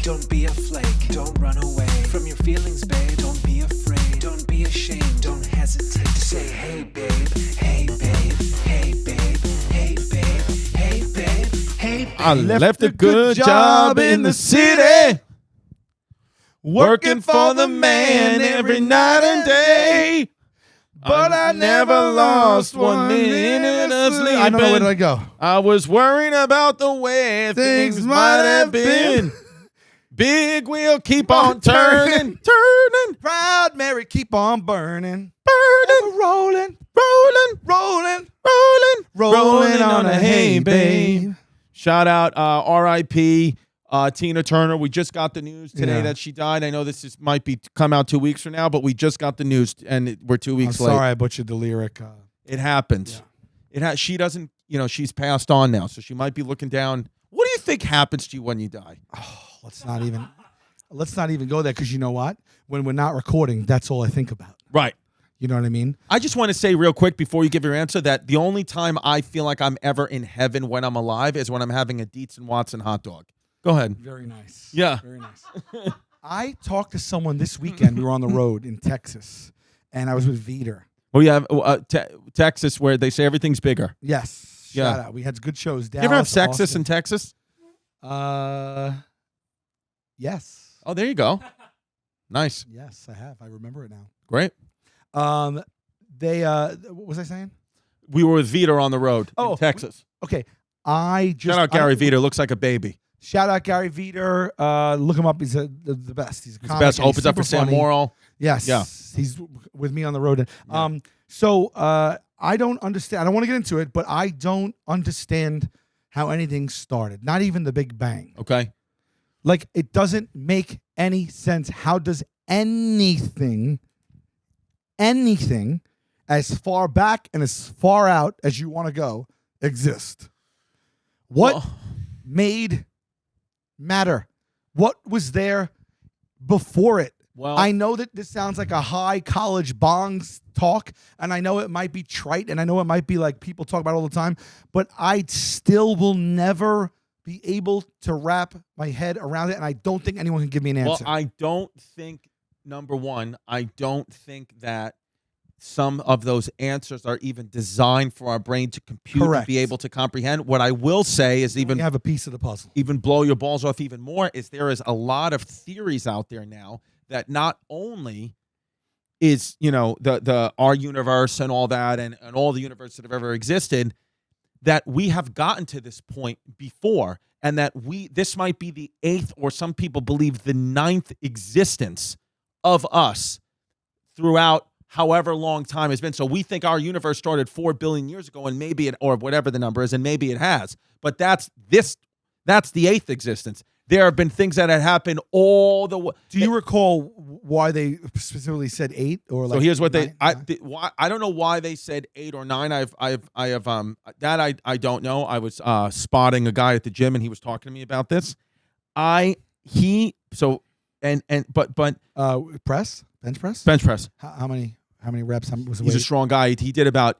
Don't be a flake. Don't run away from your feelings, babe. Don't be afraid. Don't be ashamed. Don't hesitate to say, hey, babe. Hey, babe. Hey, babe. Hey, babe. Hey, babe. Hey, babe. I left a good job in the city, working for the man every night and day. But I never lost 1 minute of sleep. I don't know where did I go. I was worrying about the way things might have been. Big wheel keep on turning, turning. Proud Mary, keep on burning. Burning, Rolling, rolling, rolling, rolling on a hay, babe. Shout out R.I.P. Tina Turner. We just got the news today that she died. I know this might be come out 2 weeks from now, but we just got the news, and we're 2 weeks late. Sorry, I butchered the lyric. It happens. Yeah. She doesn't. She's passed on now, so she might be looking down. What do you think happens to you when you die? Oh, let's not even go there, because you know what? When we're not recording, that's all I think about. Right. You know what I mean? I just want to say real quick before you give your answer that the only time I feel like I'm ever in heaven when I'm alive is when I'm having a Dietz and Watson hot dog. Go ahead. Very nice. Yeah. Very nice. I talked to someone this weekend. We were on the road in Texas, and I was with Veter. Well, you have Texas, where they say everything's bigger. Yes. Yeah. Shout out. We had good shows. Dallas, You ever have Sexus Austin. in Texas? Yes. Oh, there you go. Nice. Yes, I have. I remember it now. Great. They what was I saying? We were with Veter on the road in Texas. Okay. I just Shout out Gary Veter. Looks like a baby. Shout out Gary Veter. Look him up. He's the best. He's a He's comic. the best. And he's Opens up for super Sam funny. Morrill. Yes. Yeah. He's with me on the road. So I don't understand. I don't want to get into it, but I don't understand how anything started. Not even the Big Bang. Okay. Like, it doesn't make any sense. How does anything as far back and as far out as you want to go exist? What made matter? What was there before it? Well, I know that this sounds like a high college bongs talk, and I know it might be trite, and I know it might be like people talk about it all the time, but I still will never be able to wrap my head around it, and I don't think anyone can give me an answer. Well, I don't think, number one, I don't think that some of those answers are even designed for our brain to compute and be able to comprehend. What I will say is you have a piece of the puzzle. Even blow your balls off even more is there is a lot of theories out there now that not only is, the our universe and all that and all the universes that have ever existed, that we have gotten to this point before, and that this might be the 8th, or some people believe the 9th existence of us throughout however long time it's been. So we think our universe started 4 billion years ago, and maybe it, or whatever the number is, and maybe it has. But that's the 8th existence. There have been things that had happened all the way. Do you recall why they specifically said 8 or like? So here's what nine? I don't know why they said 8 or 9. I don't know. I was spotting a guy at the gym, and he was talking to me about this. Bench press. How many reps? He's a strong guy. He did about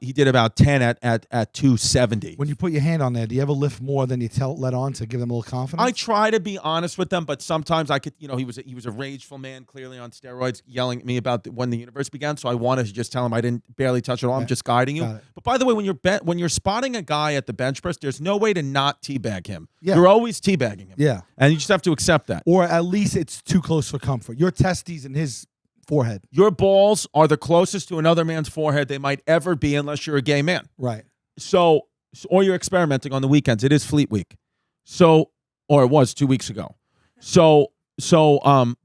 10 at 270. When you put your hand on there, do you ever lift more than you let on to give them a little confidence? I try to be honest with them, but sometimes I could. He was a rageful man, clearly on steroids, yelling at me about when the universe began. So I wanted to just tell him I didn't barely touch it all. I'm just guiding you. But by the way, when you're spotting a guy at the bench press, there's no way to not teabag him. Yeah. You're always teabagging him. Yeah, and you just have to accept that. Or at least it's too close for comfort. Your testes and his forehead. Your balls are the closest to another man's forehead they might ever be, unless you're a gay man. Right. So or you're experimenting on the weekends. It is Fleet Week. So, or it was 2 weeks ago.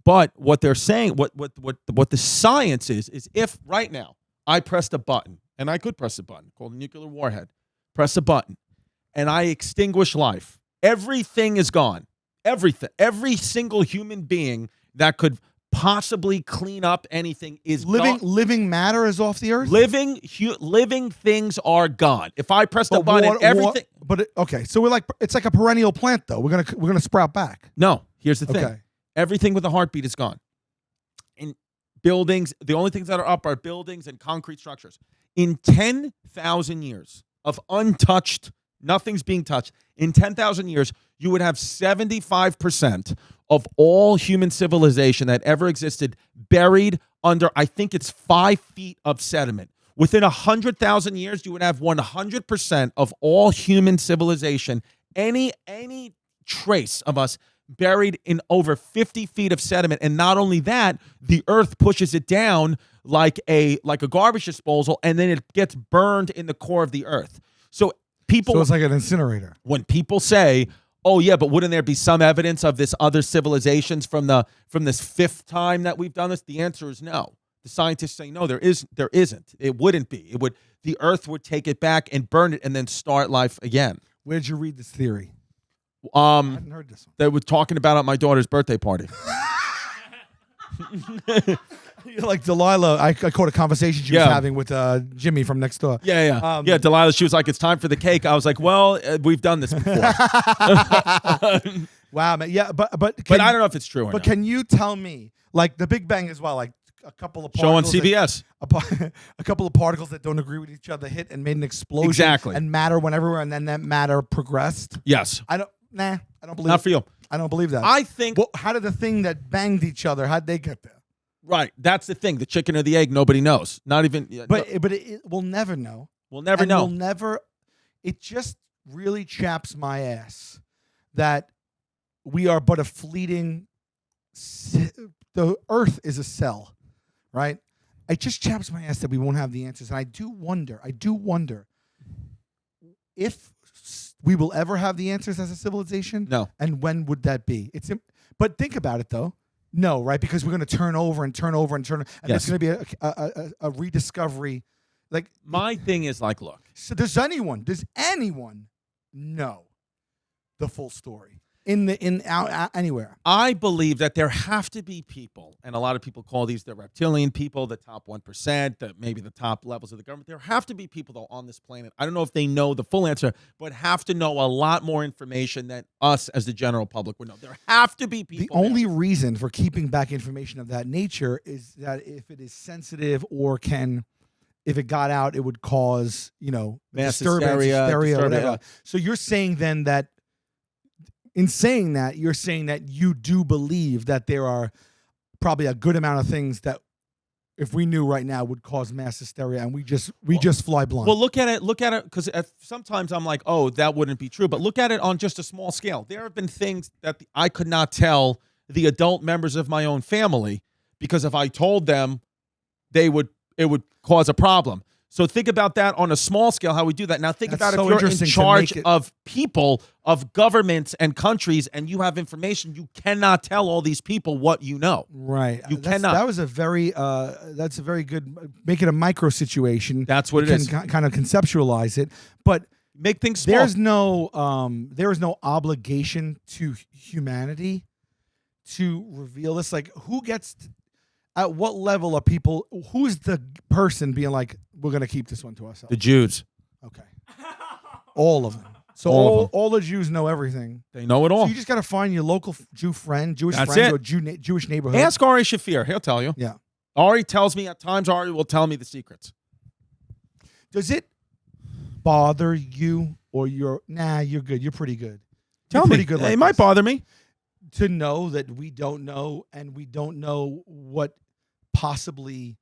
But what they're saying, what the science is if right now I pressed a button, and I could press a button called a nuclear warhead, press a button, and I extinguish life, everything is gone. Everything. Every single human being that could possibly clean up anything is gone. Living matter is off the earth. Living things are gone. If I press the button, everything. Okay, so it's like a perennial plant, though. We're gonna sprout back. No, here's the thing. Okay. Everything with a heartbeat is gone. In buildings, the only things that are up are buildings and concrete structures. In 10,000 years of untouched, nothing's being touched. In 10,000 years, you would have 75% of all human civilization that ever existed buried under, I think it's 5 feet of sediment. Within 100,000 years, you would have 100% of all human civilization, any trace of us buried in over 50 feet of sediment. And not only that, the earth pushes it down like a garbage disposal, and then it gets burned in the core of the earth. So it's like an incinerator. When people say, oh yeah, but wouldn't there be some evidence of this other civilizations from this 5th time that we've done this? The answer is no. The scientists say no, there isn't. It wouldn't be. The earth would take it back and burn it and then start life again. Where did you read this theory? I hadn't heard this one. They were talking about it at my daughter's birthday party. You're like Delilah. I caught a conversation she was having with Jimmy from next door. Yeah. Delilah, she was like, it's time for the cake. I was like, well, we've done this before. Wow, man. Yeah, but I don't know if it's true or not. But can you tell me, like the Big Bang as well, like a couple of show on particles CBS. A couple of particles that don't agree with each other hit and made an explosion. Exactly. And matter went everywhere, and then that matter progressed. Yes. I don't believe Not for you. I don't believe that. I think. Well, how did the thing that banged each other? How'd they get there? Right. That's the thing. The chicken or the egg, nobody knows. Not even. But we'll never know. We'll never know. We'll never. It just really chaps my ass that we are but a fleeting. The Earth is a cell, right? It just chaps my ass that we won't have the answers, and I do wonder if we will ever have the answers as a civilization. No. And when would that be? But think about it though. No, right? Because we're going to turn over, and Yes. there's going to be a rediscovery. Like my thing is like, look. So does anyone know the full story anywhere? I believe that there have to be people, and a lot of people call these the reptilian people, the top 1%, maybe the top levels of the government. There have to be people, though, on this planet. I don't know if they know the full answer, but have to know a lot more information than us as the general public would know. There have to be people. The only reason for keeping back information of that nature is that if it is sensitive or if it got out, it would cause, mass disturbance, hysteria, whatever. Yeah. So you're saying then that, in saying that, you're saying that you do believe that there are probably a good amount of things that, if we knew right now, would cause mass hysteria, and we just fly blind. Well, look at it, because sometimes I'm like, oh, that wouldn't be true. But look at it on just a small scale. There have been things that I could not tell the adult members of my own family, because if I told them, it would cause a problem. So think about that on a small scale, how we do that. Now think about if you're in charge of people, of governments and countries, and you have information, you cannot tell all these people what you know. Right. You cannot. That was that's a very good, make it a micro situation. That's what it is. Kind of conceptualize it. But make things small. There is no obligation to humanity to reveal this. Like, who gets at what level are people? Who's the person being like, we're going to keep this one to ourselves? The Jews. Okay. All of them. So all the Jews know everything. They know it all. So you just got to find your local Jewish friend, That's or it. Jewish neighborhood. Ask Ari Shafir. He'll tell you. Yeah. Ari tells me at times. Ari will tell me the secrets. Does it bother you, or you're good? You're pretty good. Tell me. Good it might bother me to know that we don't know, and we don't know what possibly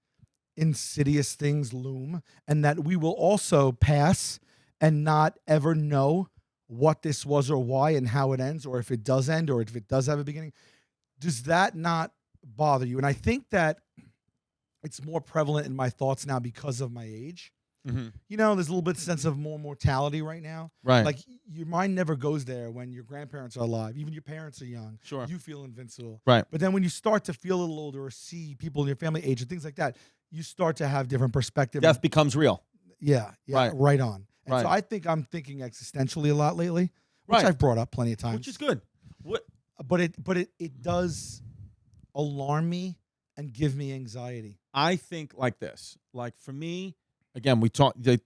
insidious things loom, and that we will also pass and not ever know what this was or why and how it ends, or if it does end, or if it does have a beginning. Does that not bother you? And I think that it's more prevalent in my thoughts now because of my age. Mm-hmm. There's a little bit of sense of more mortality right now. Right. Like, your mind never goes there when your grandparents are alive. Even your parents are young. Sure. You feel invincible. Right. But then when you start to feel a little older, or see people in your family age and things like that, you start to have different perspective. Death becomes real. Yeah. Right on. And right. So I think I'm thinking existentially a lot lately, which I've brought up plenty of times. Which is good. But it does alarm me and give me anxiety. I think like this. Like, for me, again, we talk. The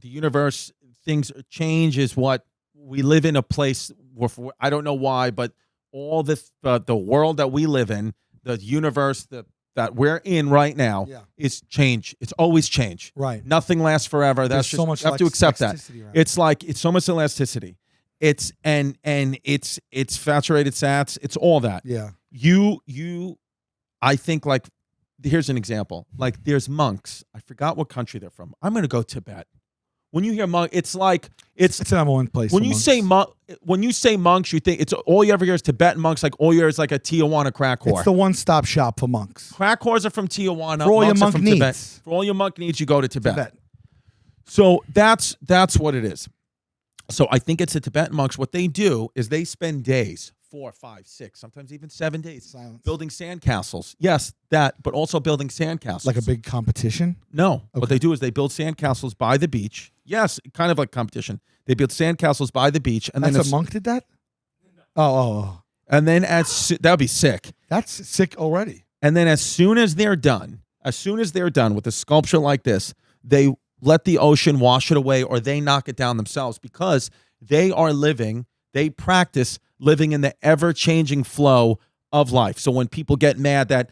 universe, things change. Is what we live in a place where, I don't know why, but all this the world that we live in, the universe that we're in right now, is change. It's always change. Right. Nothing lasts forever. That's so much. You have to accept that. Right? It's so much elasticity, it's saturated fats. It's all that. Yeah. I think, like, here's an example. Like, there's monks. I forgot what country they're from. I'm going to go Tibet. When you hear monk, it's like it's the number one place. When for you monks. say monks, you think it's all you ever hear is Tibetan monks. Like all you hear is like a Tijuana crack whore. It's the one-stop shop for monks. Crack whores are from Tijuana. For all your monks are monk from needs. Tibet. For all your monk needs, you go to Tibet. Tibet. So that's what it is. So I think it's the Tibetan monks. What they do is they spend days, 4, 5, 6, sometimes even 7 days, Silence. building sandcastles. Yes, that, but also building sandcastles. Like a big competition? No. Okay. What they do is they build sandcastles by the beach. Yes, kind of like competition. They build sandcastles by the beach, and That's then a monk did that? Oh. and then that would be sick. That's sick already. And then as soon as they're done with a sculpture like this, they let the ocean wash it away, or they knock it down themselves, because they practice living in the ever-changing flow of life. So when people get mad that,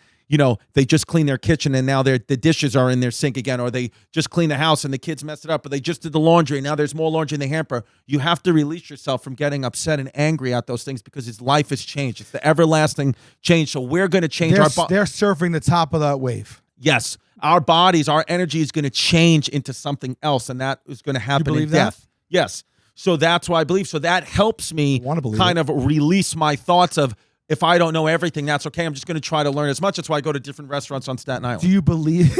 they just clean their kitchen and now the dishes are in their sink again, or they just clean the house and the kids messed it up, or they just did the laundry and now there's more laundry in the hamper, you have to release yourself from getting upset and angry at those things, because life has changed. It's the everlasting change. So we're going to change They're our surfing the top of that wave. Yes. Our bodies, our energy is going to change into something else, and that is going to happen in death. That? Yes. So that's why I believe. So that helps me kind of release my thoughts of, if I don't know everything, that's okay. I'm just going to try to learn as much. That's why I go to different restaurants on Staten Island. Do you believe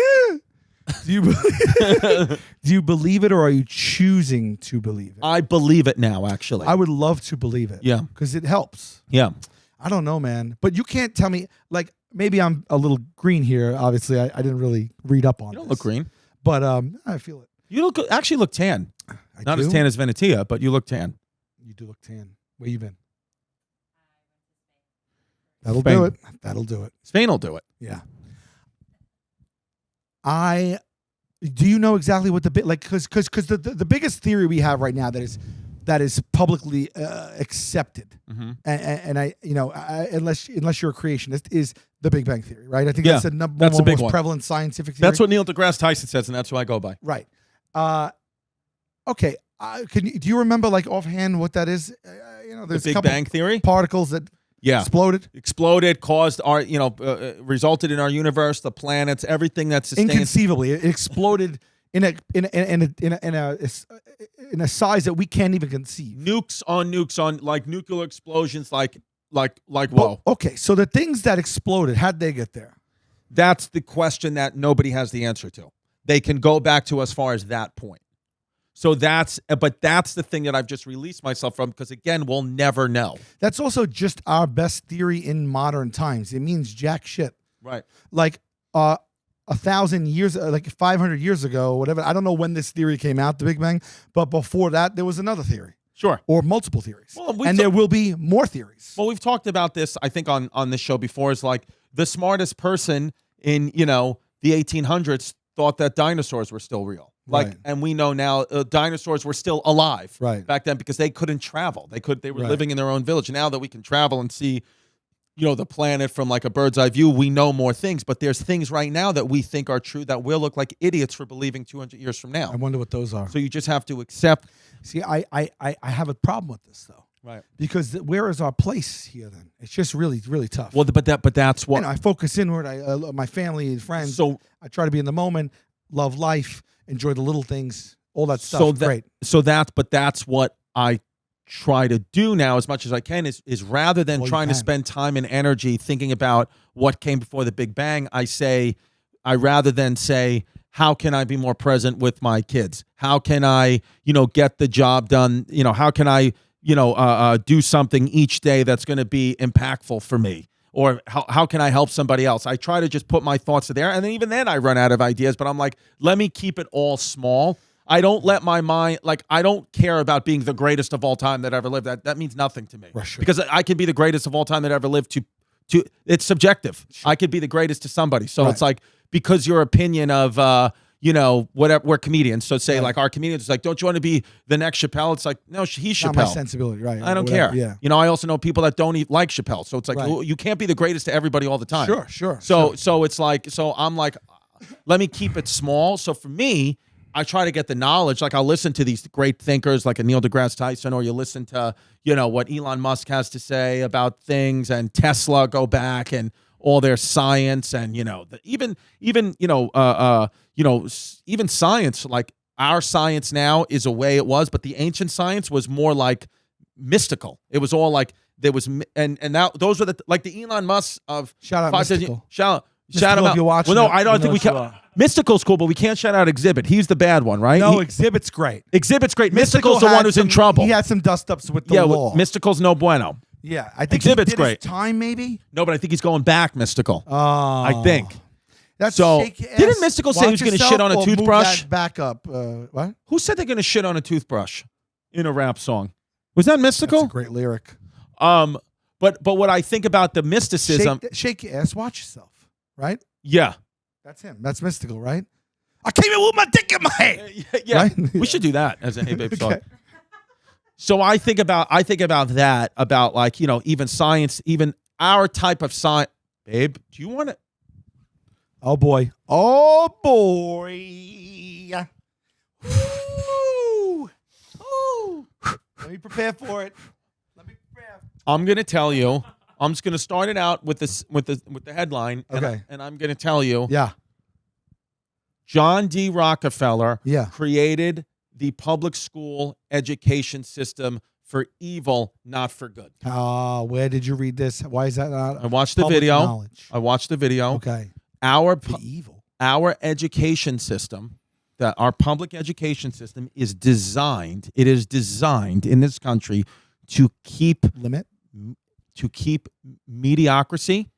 it, or are you choosing to believe it? I believe it now, actually. I would love to believe it. Yeah. Because it helps. Yeah. I don't know, man. But you can't tell me, like, maybe I'm a little green here. Obviously, I didn't really read up on You don't this. look green. But I feel it. You actually look tan. I Not do? as tan as Venetia, but you look tan. You do look tan. Where you been? That'll Spain. do it. That'll do it. Spain will do it. Yeah. Do you know exactly what because the biggest theory we have right now that is publicly accepted, Mm-hmm. and I unless you're a creationist, is the Big Bang theory, right? I think Yeah, that's the that's the big most one. prevalent scientific theory. That's what Neil deGrasse Tyson says, and that's who I go by. Right. Okay. Do you remember, like, offhand what that is? There's The a Big couple Bang theory? particles that Yeah. exploded, caused our, resulted in our universe, the planets, everything that sustains. inconceivably. It exploded in a size that we can't even conceive. Nukes on, like nuclear explosions, like whoa. But, okay, so the things that exploded, how'd they get there? That's the question that nobody has the answer to. They can go back to as far as that point. So that's the thing that I've just released myself from, because again, we'll never know. That's also just our best theory in modern times. It means jack shit. Right. Like 1,000 years, like 500 years ago, whatever. I don't know when this theory came out, the Big Bang, but before that, there was another theory. Sure. Or multiple theories. Well, and there will be more theories. Well, we've talked about this, I think, on this show before. Is like the smartest person in, the 1800s thought that dinosaurs were still real. Like, Right. and we know now dinosaurs were still alive back then, because they couldn't travel. They were living in their own village. Now that we can travel and see, the planet from like a bird's eye view, we know more things. But there's things right now that we think are true that we'll look like idiots for believing 200 years from now. I wonder what those are. So you just have to accept. See, I have a problem with this, though. Right. Because where is our place here then? It's just really, really tough. Well, but that's what I focus inward. I my family and friends. So I try to be in the moment, love life, enjoy the little things, all that stuff. So Great. That's what I try to do now as much as I can is rather than trying to spend time and energy thinking about what came before the Big Bang, I rather than say, how can I be more present with my kids? How can I, get the job done? How can I, do something each day that's going to be impactful for me? Or how can I help somebody else? I try to just put my thoughts there. And then even then I run out of ideas, but I'm like, let me keep it all small. I don't let my mind, I don't care about being the greatest of all time that ever lived. That means nothing to me. Sure. Because I can be the greatest of all time that ever lived to it's subjective. Sure. I could be the greatest to somebody. So It's like, because your opinion of, whatever, we're comedians. So say like our comedians, it's like, don't you want to be the next Chappelle? It's like, no, he's Chappelle. Not my sensibility, right? I don't whatever, care. Yeah. I also know people that don't like Chappelle. So it's like, you can't be the greatest to everybody all the time. Sure. So it's like, so I'm like, let me keep it small. So for me, I try to get the knowledge. Like I'll listen to these great thinkers like a Neil deGrasse Tyson, or you listen to, what Elon Musk has to say about things, and Tesla, go back and all their science, and even science, like our science now is a way it was, but the ancient science was more like mystical. It was all like there was, and now those were the Elon Musk of Shout out 5 Mystical. Shout Mystical, him out. if you're watching Well, no, it, I don't you think know we can. Mystical's cool, but we can't shout out Exhibit. He's the bad one, right? No, Exhibit's great. Exhibit's great. Mystical's the had one who's in trouble. He had some dust-ups with the law. Mystical's no bueno. Yeah, I think Exhibit's he did his great. time, maybe? No, but I think he's going back, Mystical. Oh. I think. That's So, shake your didn't ass, Mystical say watch he was gonna yourself, shit on a or move toothbrush? that back up. What? Who said they're going to shit on a toothbrush in a rap song? Was that Mystical? That's a great lyric. But what I think about the mysticism, Shake your ass, watch yourself, right? yeah. That's him. That's Mystical, right? I came in with my dick in my hand. Yeah. Right? We should do that as a Hey Babe song. Okay. So I think about that, about like, even science, even our type of science. Babe, do you want to? Oh boy. Oh boy. Woo. Woo. Let me prepare for it. Let me prepare. I'm going to tell you. I'm just going to start it out with the headline. Okay. And I'm going to tell you. Yeah. John D. Rockefeller Yeah. created the public school education system for evil, not for good. Where did you read this? Why is that not? I watched the public video. knowledge? I watched the video. Okay. Our Evil. education system, our public education system is designed. It is designed in this country to keep mediocrity.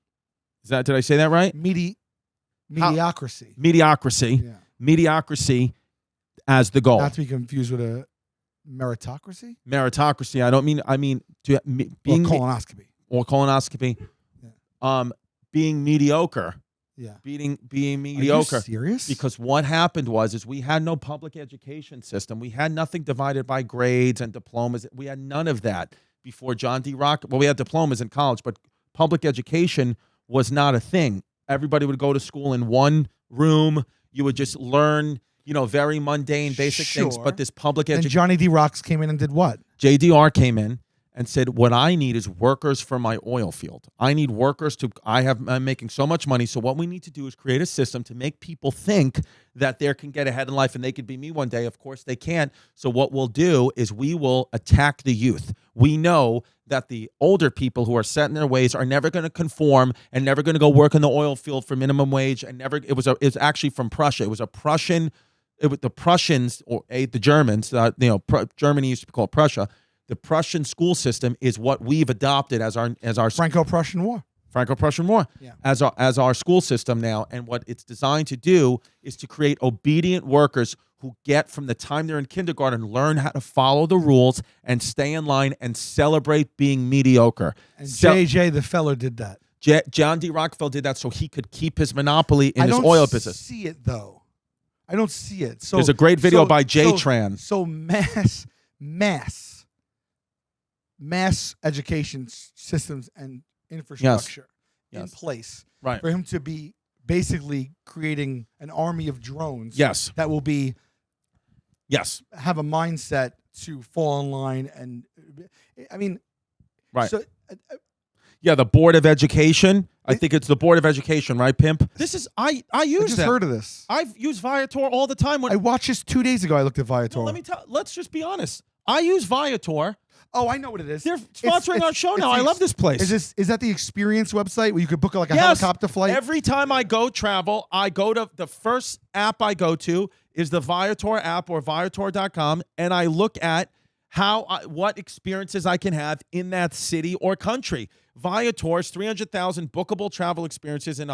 Did I say that right? Mediocrity. Mediocrity. Yeah. Mediocrity as the goal. Not to be confused with a meritocracy. Meritocracy. I mean being colonoscopy. or colonoscopy. Yeah. Being mediocre. Yeah. Being mediocre. Are you serious? Because what happened was we had no public education system. We had nothing divided by grades and diplomas. We had none of that before John D. Rockefeller. Well, we had diplomas in college, but public education was not a thing. Everybody would go to school in one room. You would just learn, very mundane, basic things. But this public And education. Johnny D. Rocks came in and did what? JDR came in and said, what I need is workers for my oil field. I need workers I'm making so much money. So what we need to do is create a system to make people think that they can get ahead in life and they could be me one day. Of course they can't. So what we'll do is we will attack the youth. We know that the older people who are set in their ways are never going to conform and never going to go work in the oil field for minimum wage. And it's actually from Prussia. It was the Prussians, or the Germans, Germany used to be called Prussia. The Prussian school system is what we've adopted as our Franco-Prussian War. Franco-Prussian War, Yeah. as our school system now. And what it's designed to do is to create obedient workers who get, from the time they're in kindergarten, learn how to follow the rules and stay in line and celebrate being mediocre. And J.J. the Feller did that. John D. Rockefeller did that so he could keep his monopoly in his oil business. I don't see it, though. I don't see it. So there's a great video by J-Tran. So mass education systems and infrastructure in Yes. place, Right. for him to be basically creating an army of drones. Yes. That will be Yes. have a mindset to fall in line, and I mean, Right. So Yeah, the Board of Education. I think it's the Board of Education, right, Pimp? This is I I use just that. heard of this. I've used Viator all the time. I watched this 2 days ago. I looked at Viator. Well, let's just be honest. I use Viator. Oh, I know what it is. They're sponsoring our show now. I love this place. Is that the experience website where you could book a Yes. helicopter flight? Every time I go travel, I go to the first app I go to is the Viator app or Viator.com, and I look at what experiences I can have in that city or country. Viator's 300,000 bookable travel experiences in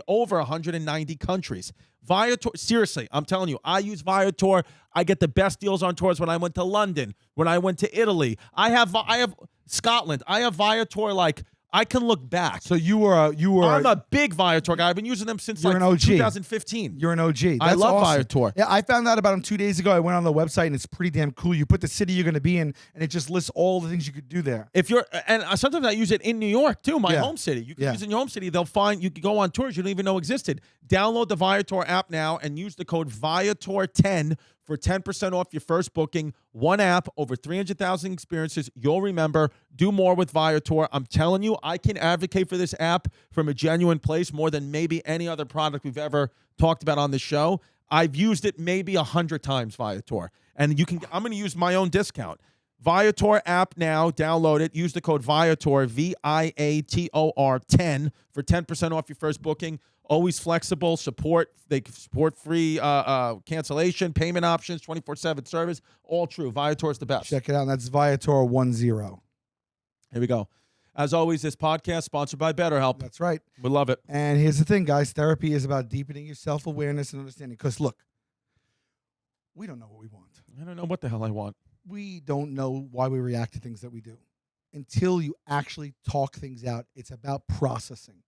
over 190 countries. Viator, seriously, I'm telling you, I use Viator. I get the best deals on tours when I went to London, when I went to Italy. I have Scotland. I have Viator like I can look back. So you were I'm a big Viator guy. I've been using them since You're like an OG. 2015. You're an OG. That's I love awesome. Viator. Yeah, I found out about them 2 days ago. I went on the website and it's pretty damn cool. You put the city you're going to be in, and it just lists all the things you could do there. If you're, and sometimes I use it in New York too, my Yeah. home city. You can Yeah. use it in your home city. They'll find you can go on tours you don't even know existed. Download the Viator app now and use the code Viator10 for 10% off your first booking. One app, over 300,000 experiences. You'll remember. Do more with Viator. I'm telling you, I can advocate for this app from a genuine place more than maybe any other product we've ever talked about on the show. I've used it maybe 100 times, Viator. And I'm going to use my own discount. Viator app now. Download it. Use the code Viator, Viator 10 for 10% off your first booking. Always flexible support. They support free cancellation, payment options, 24/7 service. All true. Viator is the best. Check it out. That's Viator 10. Here we go. As always, this podcast sponsored by BetterHelp. That's right. We love it. And here's the thing, guys. Therapy is about deepening your self-awareness and understanding. Because, look, we don't know what we want. I don't know what the hell I want. We don't know why we react to things that we do. Until you actually talk things out, it's about processing.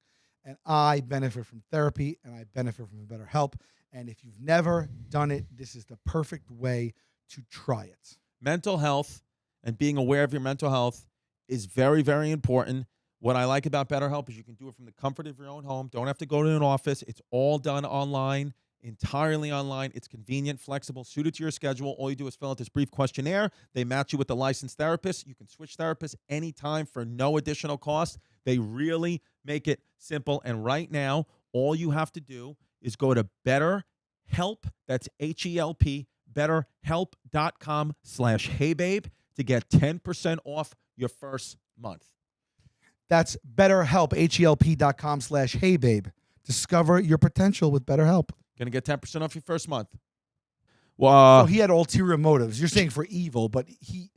And I benefit from therapy, and I benefit from BetterHelp. And if you've never done it, this is the perfect way to try it. Mental health and being aware of your mental health is very, very important. What I like about BetterHelp is you can do it from the comfort of your own home. Don't have to go to an office. It's all done online, entirely online. It's convenient, flexible, suited to your schedule. All you do is fill out this brief questionnaire. They match you with a licensed therapist. You can switch therapists anytime for no additional cost. They really make it simple. And right now, all you have to do is go to BetterHelp. That's HELP, BetterHelp.com/HeyBabe to get 10% off your first month. That's BetterHelp, HELP.com/HeyBabe. Discover your potential with BetterHelp. Going to get 10% off your first month. Well, So he had ulterior motives. You're saying for evil, but he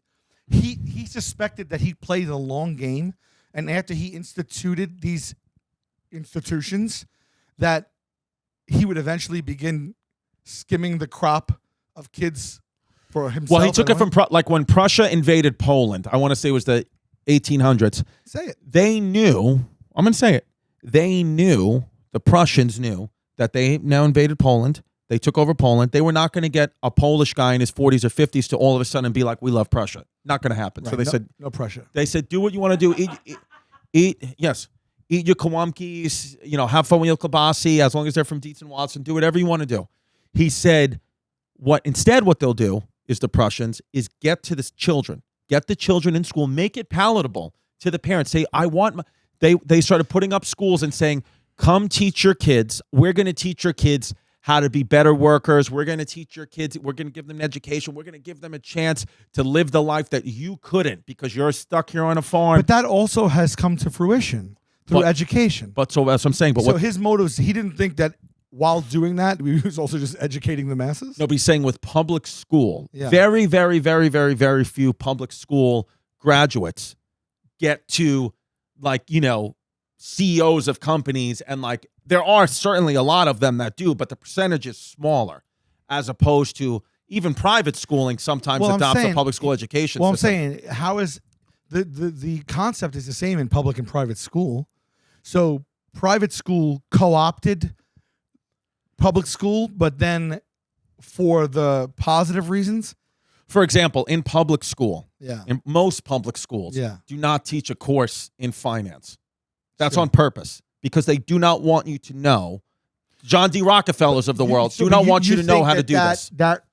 suspected that he'd play the long game, and after he instituted these institutions, that he would eventually begin skimming the crop of kids for himself. well, he took it from like when Prussia invaded Poland. I want to say it was the 1800s. Say it. They knew. I'm going to say it. They knew. The Prussians knew that they now invaded Poland. They took over Poland. They were not going to get a Polish guy in his 40s or 50s to all of a sudden be like, "We love Prussia." Not going to happen. Right. So they said, no pressure. They said, "Do what you want to do. Eat your kawamkis. Have fun with your kielbasi as long as they're from Dietz and Watson. Do whatever you want to do." He said, what they'll do is the Prussians is get the children in school, make it palatable to the parents. Say, I want. They started putting up schools and saying, "Come teach your kids. We're going to teach your kids how to be better workers. We're going to teach your kids. We're going to give them an education. We're going to give them a chance to live the life that you couldn't because you're stuck here on a farm." But that also has come to fruition through education. But so that's what I'm saying. But so what his motives, he didn't think that while doing that, he was also just educating the masses? nobody's saying with public school, Yeah. very, very, very, very, very few public school graduates get to CEOs of companies, and there are certainly a lot of them that do, but the percentage is smaller as opposed to even private schooling sometimes adopts a public school education Well, system. I'm saying, how is the concept is the same in public and private school. So private school co-opted public school, but then for the positive reasons. For example, in public school, Yeah. in most public schools, Yeah. do not teach a course in finance. That's Sure. on purpose because they do not want you to know. John D. Rockefellers of the world do not want you to know how to do this. That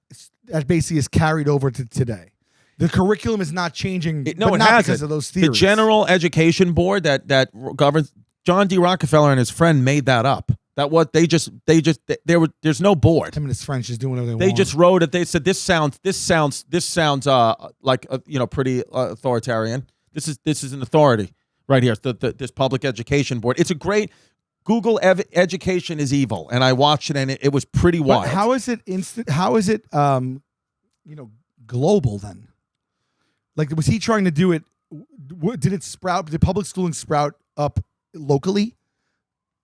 basically is carried over to today. The curriculum is not changing, It not hasn't. because of those The theories. General Education Board that governs, John D. Rockefeller and his friend made that up. There's no board. Him and his friends just doing whatever they They want. just wrote it. They said this sounds like pretty authoritarian. This is an authority right here. This public education board. It's a great Google education is evil, and I watched it and it was pretty But wild. how is it instant? How is it global then? Was he trying to do it? Did it sprout? Did public schooling sprout up locally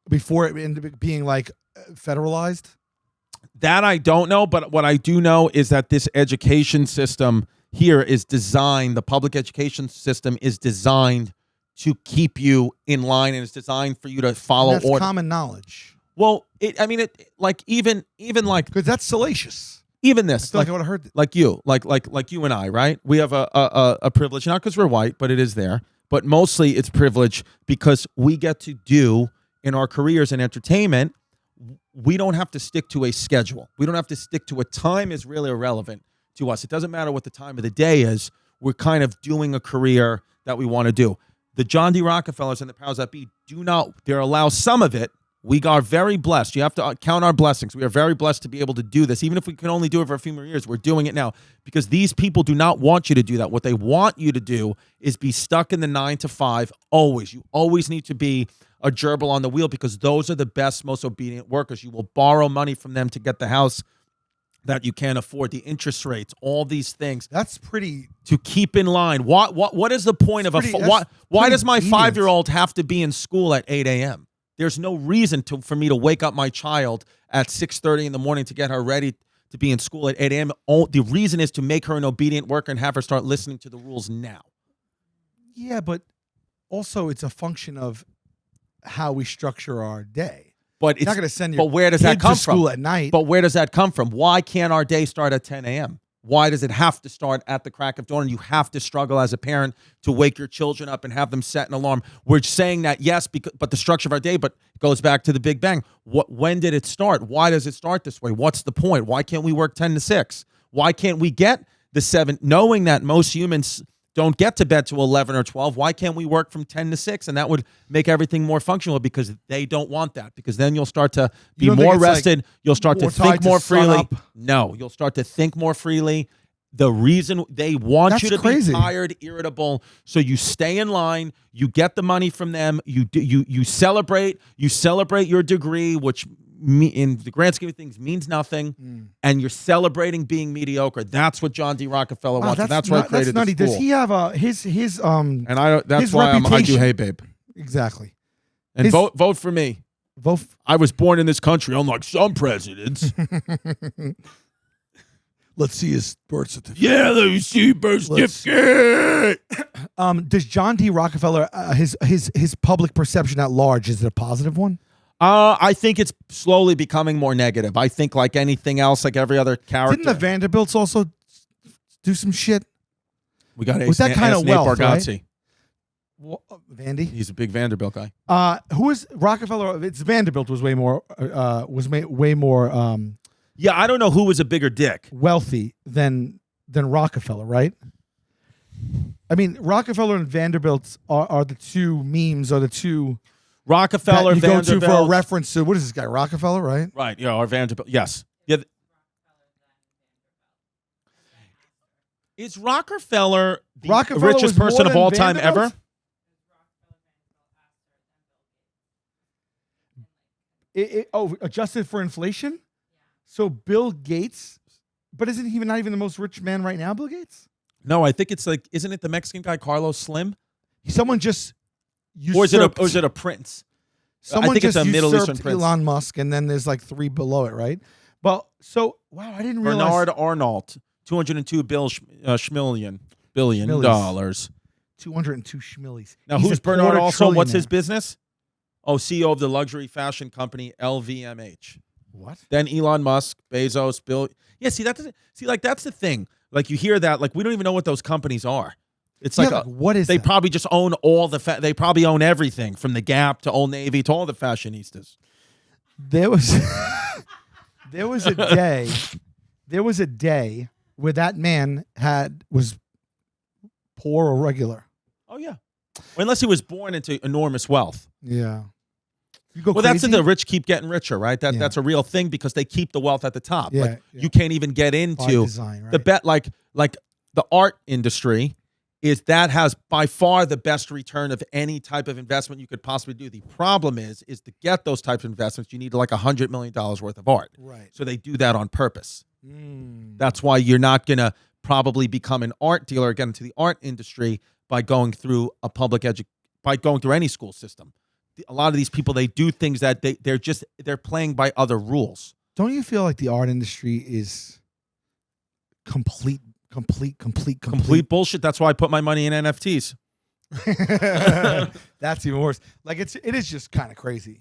before it ended up being federalized? That I don't know, but what I do know is that this education system here is designed, the public education system is designed to keep you in line, and it's designed for you to follow And that's order. common knowledge. Well, like even like Because that's salacious. even I this, feel like I would have heard it. like you and I, right? We have a privilege, not because we're white, but it is there. But mostly it's privilege because we get to do in our careers in entertainment. We don't have to stick to a schedule. We don't have to stick to a time is really irrelevant to us. It doesn't matter what the time of the day is. We're kind of doing a career that we want to do. The John D. Rockefellers and the powers that be do not, they allow some of it. We are very blessed. You have to count our blessings. We are very blessed to be able to do this. Even if we can only do it for a few more years, we're doing it now because these people do not want you to do that. What they want you to do is be stuck in the 9 to 5 always. You always need to be a gerbil on the wheel because those are the best, most obedient workers. You will borrow money from them to get the house that you can't afford, the interest rates, all these things. That's pretty. To keep in line. What is the point of why does my 5-year-old have to be in school at 8 a.m.? There's no reason for me to wake up my child at 6:30 in the morning to get her ready to be in school at 8 a.m. The reason is to make her an obedient worker and have her start listening to the rules now. Yeah, but also it's a function of how we structure our day. But it's not going to send your but where does that kid come to school from? at night. But where does that come from? Why can't our day start at 10 a.m.? Why does it have to start at the crack of dawn? And you have to struggle as a parent to wake your children up and have them set an alarm. We're saying that, yes, but the structure of our day, but it goes back to the Big Bang. When did it start? Why does it start this way? What's the point? Why can't we work 10 to 6? Why can't we get the 7? Knowing that most humans don't get to bed till 11 or 12, why can't we work from 10 to 6? And that would make everything more functional because they don't want that. Because then you'll start to be more rested. You'll start to think more freely. No, you'll start to think more freely. The reason they want you to be tired, irritable, so you stay in line, you get the money from them, you celebrate your degree, which in the grand scheme of things means nothing, and you're celebrating being mediocre. That's what John D. Rockefeller wants. That's why I created the school. Does he have his And that's his why I do reputation? Hey Babe. Exactly. And vote for me. Vote. I was born in this country, unlike some presidents. Let's see his birth certificate. Yeah, let me see your birth certificate. Does John D. Rockefeller his public perception at large, is it a positive one? I think it's slowly becoming more negative. I think like anything else, like every other character. Didn't the Vanderbilts also do some shit? We got Was that kind of wealth, Bargatze. Right? Vandy? He's a big Vanderbilt guy. Who is Rockefeller? It's Vanderbilt was way more Yeah, I don't know who was a bigger dick. wealthy than Rockefeller, right? I mean, Rockefeller and Vanderbilt are the two memes, are the two Rockefeller, that you go to Vanderbilt. for a reference to. What is this guy, Rockefeller, right? Right, yeah, or Vanderbilt. Yes. Yeah. Is Rockefeller the richest person of all time ever? Adjusted for inflation? So Bill Gates, but isn't he not even the most rich man right now, Bill Gates? No, I think it's like, isn't it the Mexican guy Carlos Slim? Someone just Or is it a prince? Someone I think just it's a Middle Eastern usurped prince. Elon Musk, and then there's like 3 below it, right? But so wow, I didn't realize. Bernard Arnault, $202 billion. 202 schmillies. Now, He's who's a Bernard also? What's his quadrillionaire. business? Oh, CEO of the luxury fashion company LVMH. What? Then Elon Musk, Bezos, Bill. Yeah, that's the thing. Like you hear that, like we don't even know what those companies are. It's like what is they that? probably just own all they probably own everything from the Gap to Old Navy to all the fashionistas. There was a day where that man was poor or regular. Oh yeah, well, unless he was born into enormous wealth. Yeah. You go Well, crazy? that's the rich keep getting richer, right? That's a real thing because they keep the wealth at the top. Yeah, Like yeah. you can't even get into By design, right? the bet like the art industry that has by far the best return of any type of investment you could possibly do. The problem is to get those types of investments, you need like $100 million worth of art. Right. So they do that on purpose. That's why you're not going to probably become an art dealer or get into the art industry by going through by going through any school system. A lot of these people, they do things that they're playing by other rules. Don't you feel like the art industry is complete Complete bullshit. That's why I put my money in NFTs. That's even worse. Like it is just kind of crazy.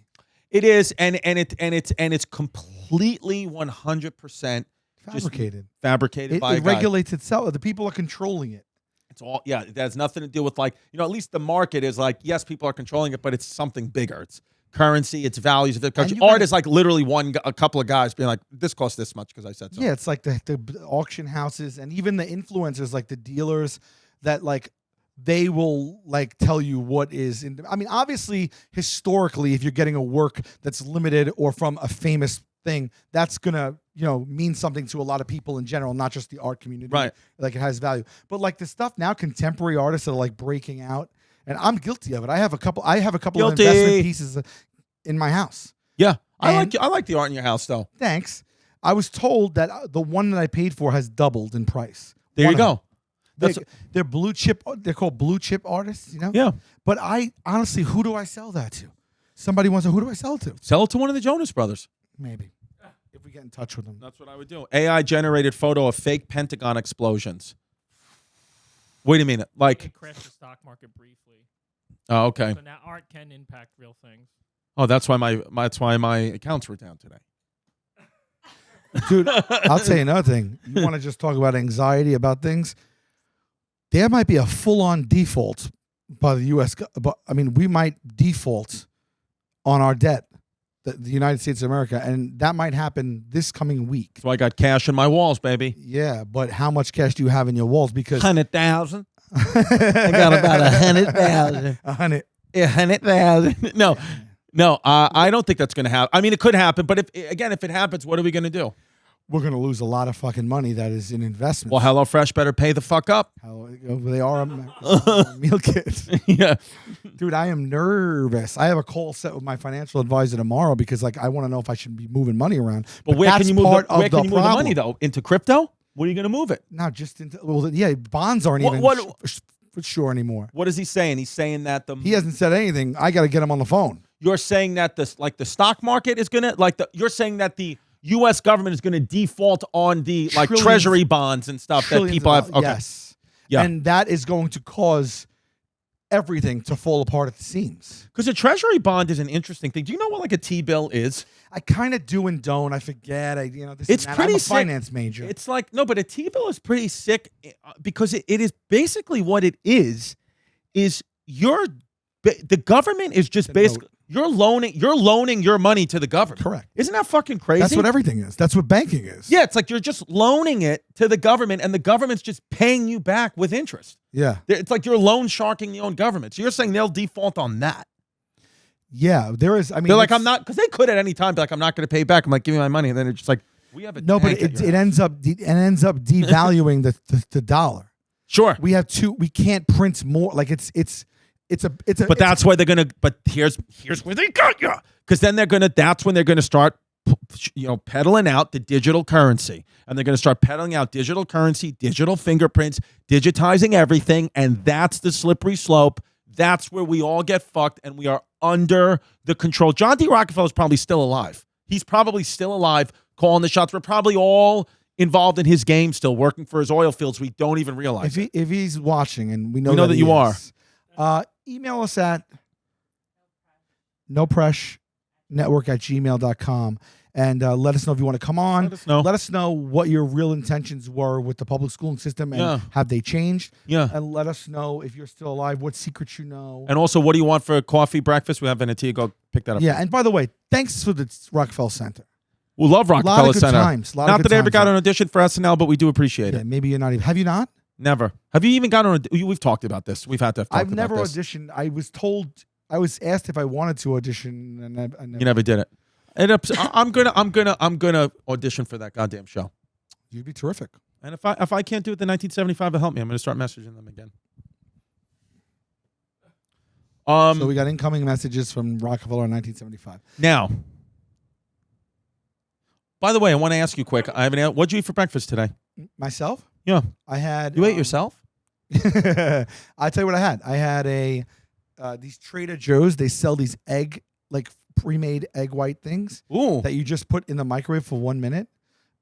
It is, and it's completely 100% Fabricated. fabricated by a It guy. regulates itself. The people are controlling it. It's all it has nothing to do with like, at least the market is like, yes, people are controlling it, but it's something bigger. It's currency, it's values of the country. you Art gotta- is like literally a couple of guys being like, this costs this much because I said so. Yeah, it's like the auction houses and even the influencers, like the dealers that like they will like tell you what is in. I mean, obviously, historically, if you're getting a work that's limited or from a famous thing, that's gonna mean something to a lot of people in general, not just the art community. Right. Like it has value. But like the stuff now, contemporary artists that are like breaking out, and I'm guilty of it. I have a couple of investment pieces in my house. Yeah. I And- like the art in your house though. Thanks. I was told that the one that I paid for has doubled in price. There One you of them. go. That's They're blue chip. They're called blue chip artists, yeah. But I honestly, who do I sell that to? Somebody wants to. Who do I sell it to? Sell it to one of the Jonas Brothers. Maybe if we get in touch with them. That's what I would do. AI generated photo of fake Pentagon explosions. Wait a minute. Like, It crashed the stock market briefly. oh, okay. So now art can impact real things. Oh, that's why my accounts were down today. Dude, I'll tell you another thing. You want to just talk about anxiety about things? There might be a full-on default by the U.S. But I mean, we might default on our debt, the United States of America, and that might happen this coming week. So I got cash in my walls, baby. Yeah, but how much cash do you have in your walls? Because 100,000. I got about 100,000. 100. 100,000. No. I don't think that's going to happen. I mean, it could happen, but if it happens, what are we going to do? We're gonna lose a lot of fucking money that is in investments. Well, HelloFresh better pay the fuck up. They are a meal kit. Yeah. Dude, I am nervous. I have a call set with my financial advisor tomorrow because like I want to know if I should be moving money around. But where that's can you move part the, where of can you move the problem. money though? Into crypto? Where are you going to move it? Not just into bonds aren't even for sure anymore. What is he saying? He's saying that He hasn't said anything. I got to get him on the phone. you're saying that the stock market is going to you're saying that the U.S. government is going to default on the Trillions- treasury bonds and stuff that Trillions people of have. dollars. Okay. Yes. Yeah. And that is going to cause everything to fall apart at the seams. Because a treasury bond is an interesting thing. Do you know what like a T-bill is? I kind of do and don't. I forget. This It's and that. pretty I'm a sick. finance major. It's like, no, but a T-bill is pretty sick because it is basically what it is the government is just The basically, you're loaning your money to the government. Correct. Isn't that fucking crazy? That's what everything is. That's what banking is. Yeah, it's like you're just loaning it to the government and the government's just paying you back with interest. Yeah. It's like you're loan sharking the own government. So you're saying they'll default on that. Yeah. There is. I mean, They're like, it's- I'm not, because they could at any time be like, I'm not going to pay you back. I'm like, give me my money. And then it's just like, we have a No, but tank at it your house. ends up devaluing the dollar. Sure. We can't print more. Like it's a. But that's why they're gonna. But here's where they got you. Because then that's when they're gonna start, peddling out the digital currency, and they're gonna start peddling out digital currency, digital fingerprints, digitizing everything, and that's the slippery slope. That's where we all get fucked, and we are under the control. John D. Rockefeller is probably still alive. He's probably still alive, calling the shots. We're probably all involved in his game, still working for his oil fields. We don't even realize it. if he's watching, and we know that he you are. is, email us at nopreshnetwork@gmail.com and let us know if you want to come on. Let us know. Let us know what your real intentions were with the public schooling system and Yeah. have they changed. Yeah. And let us know if you're still alive, what secrets you know. And also, what do you want for coffee, breakfast? We have Venetia. Go pick that up. Yeah, and by the way, thanks for the Rockefeller Center. We love Rockefeller lot of good Center. times. Lot of Not good that I ever times, got yeah. an audition for SNL, but we do appreciate Yeah, it. maybe you're not even. Have you not? Never. Have you even got on? We've talked about this. We've had to have talked I've about never this. auditioned. I was asked if I wanted to audition, and I never. You never did it. I'm gonna audition for that goddamn show. You'd be terrific. And if I can't do it, the 1975 will help me. I'm gonna start messaging them again. So we got incoming messages from Rockefeller in 1975. Now, by the way, I want to ask you quick. What'd you eat for breakfast today? Myself, Yeah, I had. you ate yourself. I tell you what I had. I had these Trader Joe's. They sell these pre-made egg white things Ooh, that you just put in the microwave for 1 minute.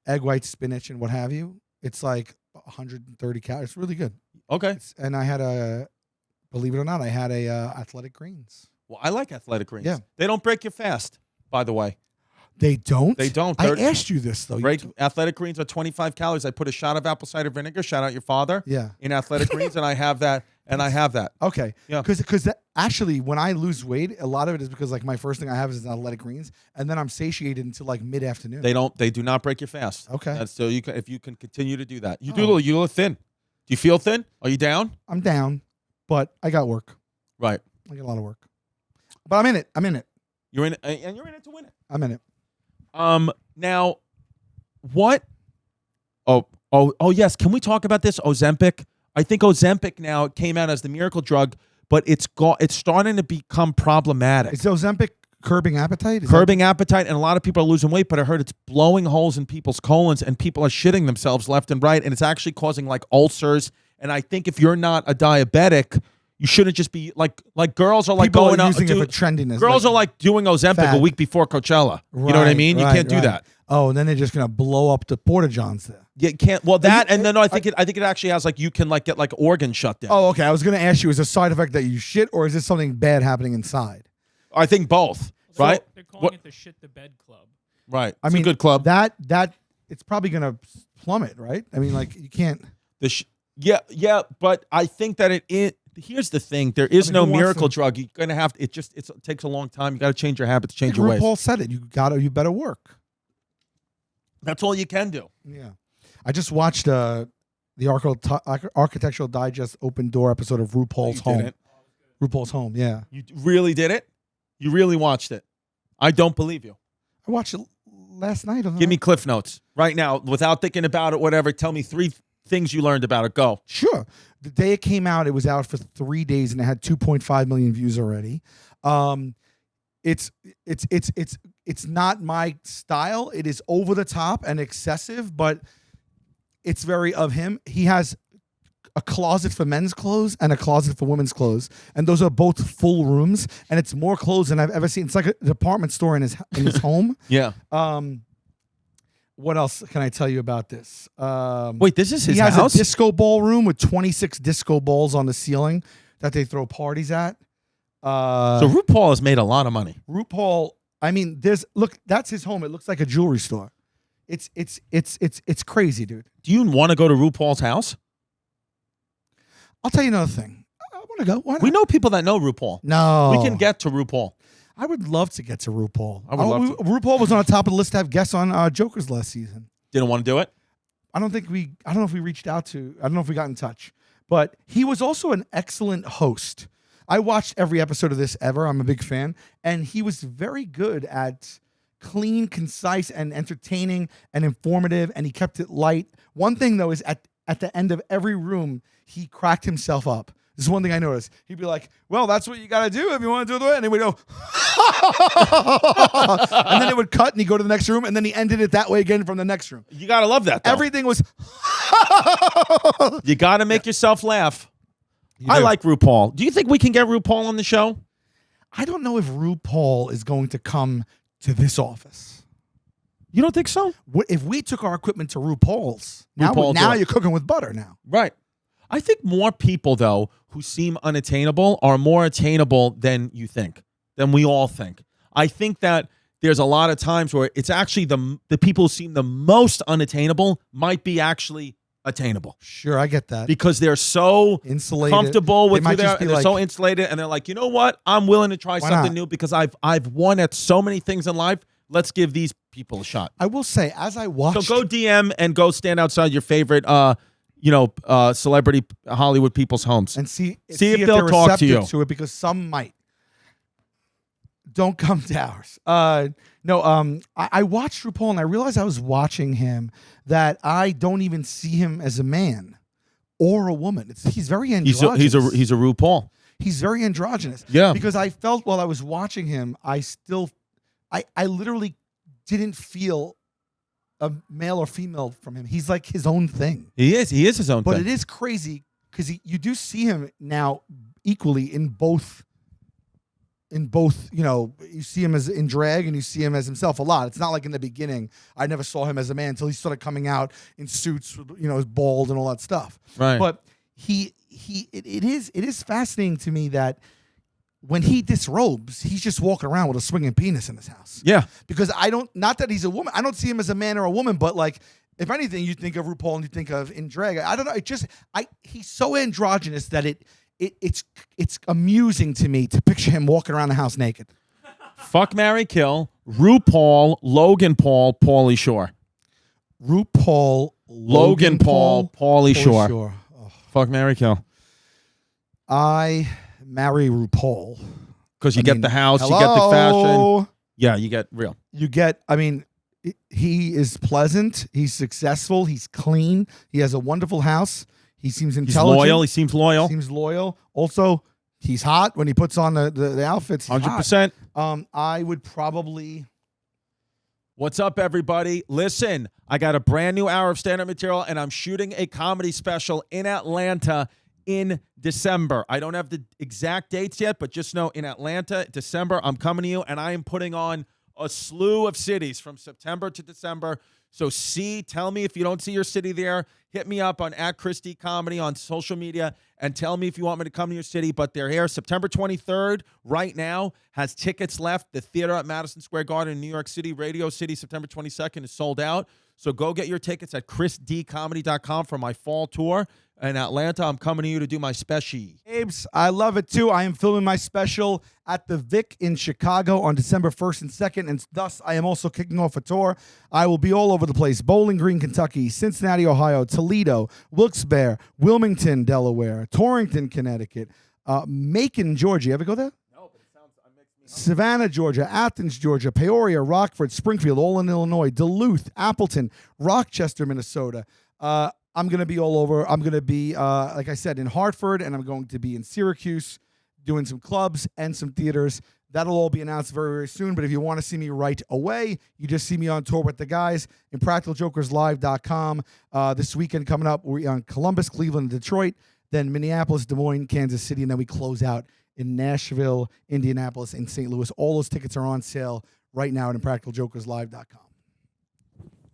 Egg white, spinach, and what have you. It's like 130 calories. It's really good. okay. And I had a Believe it or not, I had a Athletic Greens. Well, I like Athletic Greens. Yeah. They don't break you fast, by the way. They don't? They don't. I asked you this, though. Athletic Greens are 25 calories. I put a shot of apple cider vinegar, shout out your father, Yeah. in Athletic Greens, and I have that. Okay. Yeah. Because actually, when I lose weight, a lot of it is because like my first thing I have is Athletic Greens, and then I'm satiated until like mid-afternoon. They do not break you fast. Okay. So if you can continue to do that. You Oh. you look thin. Do you feel thin? Are you down? I'm down, but I got work. Right. I got a lot of work. But I'm in it. You're in it, and you're in it to win it. I'm in it. Now, what? Oh, yes. Can we talk about this Ozempic? I think Ozempic now came out as the miracle drug, but it's starting to become problematic. Is Ozempic curbing appetite? Curbing appetite, and a lot of people are losing weight, but I heard it's blowing holes in people's colons, and people are shitting themselves left and right, and it's actually causing like ulcers. And I think if you're not a diabetic, you shouldn't just be like girls are like People going are out using it for trendiness. Girls are like doing Ozempic fat. a week before Coachella. You know what I mean? You can't do that. Oh, and then they're just gonna blow up the porta johns there. You can't. Well, that and then I think it actually has like you can like get like organ shut down. Oh, okay. I was gonna ask you: is a side effect that you shit, or is this something bad happening inside? I think both. So right? They're calling it the shit the bed club. Right. I It's mean, a good club. That it's probably gonna plummet, right? I mean, like you can't. Yeah, but I think that here's the thing. There is no who wants miracle to- drug. You're gonna have it takes a long time. You got to change your habits, change Like your ways. RuPaul said it. You better work. That's all you can do. Yeah. I just watched the Architectural Digest Open Door episode of RuPaul's Home. Didn't. RuPaul's Home. Yeah. You really did it? You really watched it? I don't believe you. I watched it last night. Give me Cliff Notes right now without thinking about it, whatever. Tell me 3 things you learned about it. Go. Sure. The day it came out, it was out for 3 days and it had 2.5 million views already. It's not my style. It is over the top and excessive, but it's very of him. He has a closet for men's clothes and a closet for women's clothes, and those are both full rooms. And it's more clothes than I've ever seen. It's like a department store in his home. Yeah. What else can I tell you about this? Wait, this is his he has house? a disco ballroom with 26 disco balls on the ceiling that they throw parties at. So RuPaul has made a lot of money. RuPaul, I mean, that's his home. It looks like a jewelry store. It's crazy, dude. Do you want to go to RuPaul's house? I'll tell you another thing. I want to go. Why not? We know people that know RuPaul. No. We can get to RuPaul. I would love to get to RuPaul. I would love to. RuPaul was on the top of the list to have guests on Jokers last season. Didn't want to do it? I don't know if we reached out to, I don't know if we got in touch, but he was also an excellent host. I watched every episode of this ever. I'm a big fan. And he was very good at clean, concise, and entertaining and informative, and he kept it light. One thing, though, is at the end of every room, he cracked himself up. This is one thing I noticed. He'd be like, well, that's what you got to do if you want to do it the way. And he would go, and then it would cut and he'd go to the next room, and then he ended it that way again from the next room. You got to love that, though. Everything was... You got to make yourself laugh. You I do. like RuPaul. Do you think we can get RuPaul on the show? I don't know if RuPaul is going to come to this office. You don't think so? If we took our equipment to RuPaul's, now RuPaul you're cooking with butter now. Right. I think more people, though, who seem unattainable are more attainable than you think, than we all think. I think that there's a lot of times where it's actually the people who seem the most unattainable might be actually attainable. Sure, I get that. Because they're so Insulated. comfortable with They who might they are, just be and they're like- so insulated, and they're like, you know what? I'm willing to try Why something not? new because I've won at so many things in life. Let's give these people a shot. I will say, as I watched... So go DM and go stand outside your favorite, celebrity Hollywood people's homes. and see if they're they'll talk to receptive you. to it, because some might. Don't come to ours. I watched RuPaul and I realized I was watching him that I don't even see him as a man or a woman. He's very androgynous. He's a RuPaul. He's very androgynous. Yeah. Because I felt while I was watching him, I literally didn't feel a male or female from him. He's like his own thing. He is his own But thing. it is crazy because you do see him now equally in both. You see him as in drag and you see him as himself a lot. It's not like in the beginning. I never saw him as a man until he started coming out in suits, bald and all that stuff. Right. But he it is fascinating to me that when he disrobes, he's just walking around with a swinging penis in his house. Yeah. Because not that he's a woman. I don't see him as a man or a woman, but like, if anything, you think of RuPaul and you think of in drag. I don't know. He's so androgynous that it's amusing to me to picture him walking around the house naked. Fuck, marry, kill. RuPaul, Logan Paul, Pauly Shore. RuPaul, Logan Paul, Pauly Shore. Oh. Fuck, marry, kill. I marry RuPaul. Because you get the house, you get the fashion. Yeah, you get real. He is pleasant. He's successful. He's clean. He has a wonderful house. He seems intelligent. He's loyal. He seems loyal. Seems loyal. Also, he's hot when he puts on the outfits. 100%. I would probably... What's up, everybody? Listen, I got a brand new hour of stand-up material, and I'm shooting a comedy special in Atlanta in December. I don't have the exact dates yet, but just know in Atlanta, December, I'm coming to you, and I am putting on a slew of cities from September to December. So tell me if you don't see your city there. Hit me up on @ChrisDComedy on social media and tell me if you want me to come to your city. But they're here September 23rd right now, has tickets left. The theater at Madison Square Garden in New York City, Radio City, September 22nd is sold out. So go get your tickets at chrisdcomedy.com for my fall tour. In Atlanta, I'm coming to you to do my special. Babes, I love it too. I am filming my special at the Vic in Chicago on December 1st and 2nd, and thus I am also kicking off a tour. I will be all over the place. Bowling Green, Kentucky, Cincinnati, Ohio, Toledo, Wilkes-Barre, Wilmington, Delaware, Torrington, Connecticut, Macon, Georgia. You ever go there? No, but it sounds... Savannah, Georgia, Athens, Georgia, Peoria, Rockford, Springfield, all in Illinois, Duluth, Appleton, Rochester, Minnesota. I'm going to be all over. I'm going to be, like I said, in Hartford, and I'm going to be in Syracuse doing some clubs and some theaters. That'll all be announced very, very soon. But if you want to see me right away, you just see me on tour with the guys in PracticalJokersLive.com. This weekend coming up, we're on Columbus, Cleveland, Detroit, then Minneapolis, Des Moines, Kansas City, and then we close out in Nashville, Indianapolis, and St. Louis. All those tickets are on sale right now at PracticalJokersLive.com.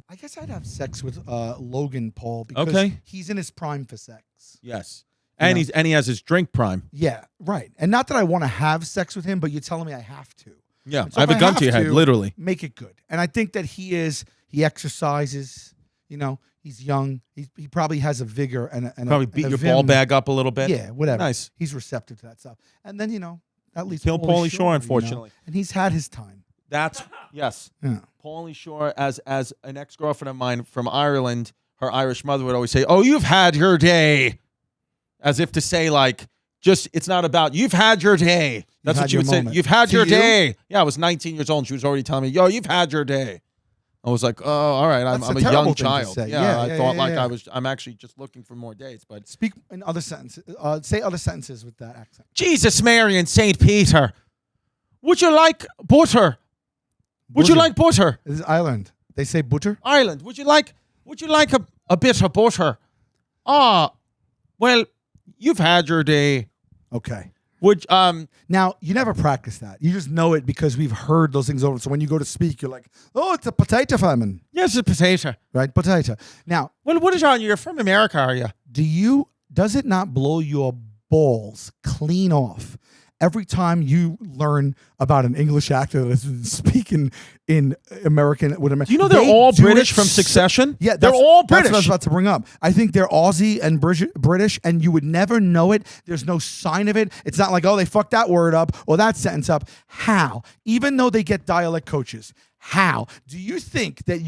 I guess I'd have sex with Logan Paul because he's in his prime for sex. Yes. And he has his drink prime. Yeah, right. And not that I want to have sex with him, but you're telling me I have to. Yeah, so I have a gun to your head, literally. Make it good. And I think that he exercises, he's young. He probably has a vigor and probably beat your ball bag up a little bit. Yeah, whatever. Nice. He's receptive to that stuff. And then, at least Kill Pauly Shore, unfortunately. And he's had his time. Yes. Yeah. Pauly Shore, as an ex-girlfriend of mine from Ireland, her Irish mother would always say, "Oh, you've had your day," as if to say, like, just it's not about you've had your day. That's what she would say. You've had your day. Yeah, I was 19 years old, and she was already telling me, "Yo, you've had your day." I was like, "Oh, all right, I'm a young child." Yeah, I thought I'm actually just looking for more dates. But speak in other sentences. Say other sentences with that accent. Jesus, Mary, and Saint Peter. Would you like butter? Would you like butter? This is Ireland. They say butter? Ireland. Would you like a bit of butter? Well, you've had your day. Okay. Now you never practice that. You just know it because we've heard those things over. So when you go to speak, you're like, "Oh, it's a potato famine." Yes, it's a potato. Right, potato. Now, well, what is on you? You're from America, are you? Does it not blow your balls clean off every time you learn about an English actor that's speaking in American with American? Do you know they're all British from Succession? Yeah, they're all British. That's what I was about to bring up. I think they're Aussie and British, and you would never know it. There's no sign of it. It's not like, oh, they fucked that word up or that sentence up. How? Even though they get dialect coaches, how do you think that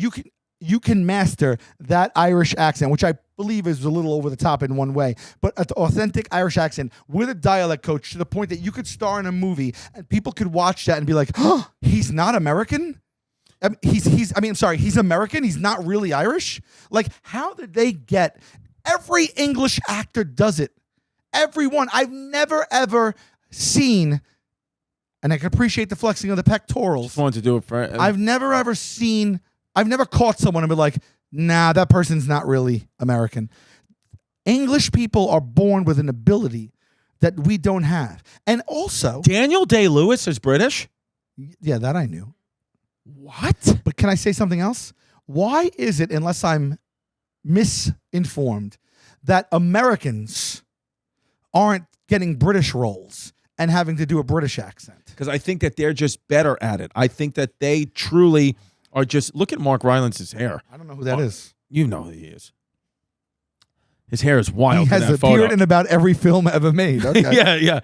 you can master that Irish accent, which I believe is a little over the top in one way, but an authentic Irish accent with a dialect coach to the point that you could star in a movie and people could watch that and be like, "Oh, he's not American? He's American. He's not really Irish." Like, how did they get? Every English actor does it. Everyone. I've never ever seen, and I can appreciate the flexing of the pectorals. Just wanted to do it for. I've never caught someone and been like, "Nah, that person's not really American." English people are born with an ability that we don't have. And also, Daniel Day-Lewis is British? Yeah, that I knew. What? But can I say something else? Why is it, unless I'm misinformed, that Americans aren't getting British roles and having to do a British accent. Because I think that they're just better at it. I think that they truly are just. Look at Mark Rylance's hair. I don't know who that is. You know who he is. His hair is wild. He has in that appeared photo. in about every film ever made. Okay. yeah.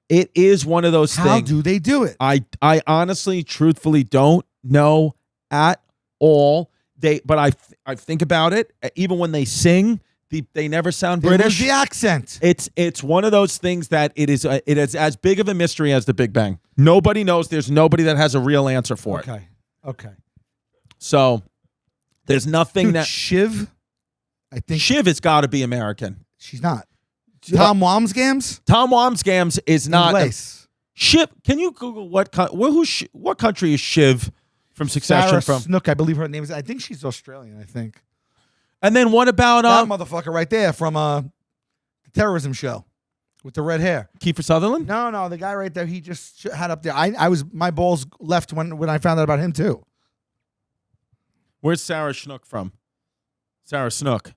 It is one of those How things. do they do it? I honestly, truthfully, don't know at all. But I think about it. Even when they sing, they never sound They lose British. the accent. It's one of those things that it is as big of a mystery as the Big Bang. Nobody knows. There's nobody that has a real answer for it. Okay. So there's nothing Dude, that Shiv, I think Shiv has got to be American. she's not. Tom Wamsgams? Tom Wamsgams is not. Lace. Shiv, can you Google what country is Shiv from Succession Sarah from? Snook, I believe her name is. I think she's Australian, I think. And then what about That motherfucker right there from the terrorism show with the red hair. Kiefer Sutherland? No, the guy right there, he just had up there. My balls left when I found out about him too. Where's Sarah Snook from? Sarah Snook.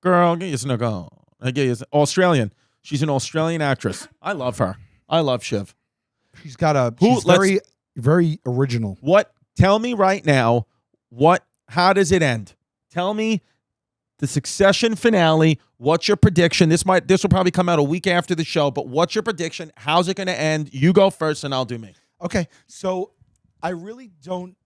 Girl, get your Snook on. I get you. Australian. She's an Australian actress. I love her. I love Shiv. She's very, very original. What? Tell me right now. How does it end? Tell me the Succession finale. What's your prediction? This will probably come out a week after the show, but what's your prediction? How's it going to end? You go first, and I'll do me. Okay, so I really don't.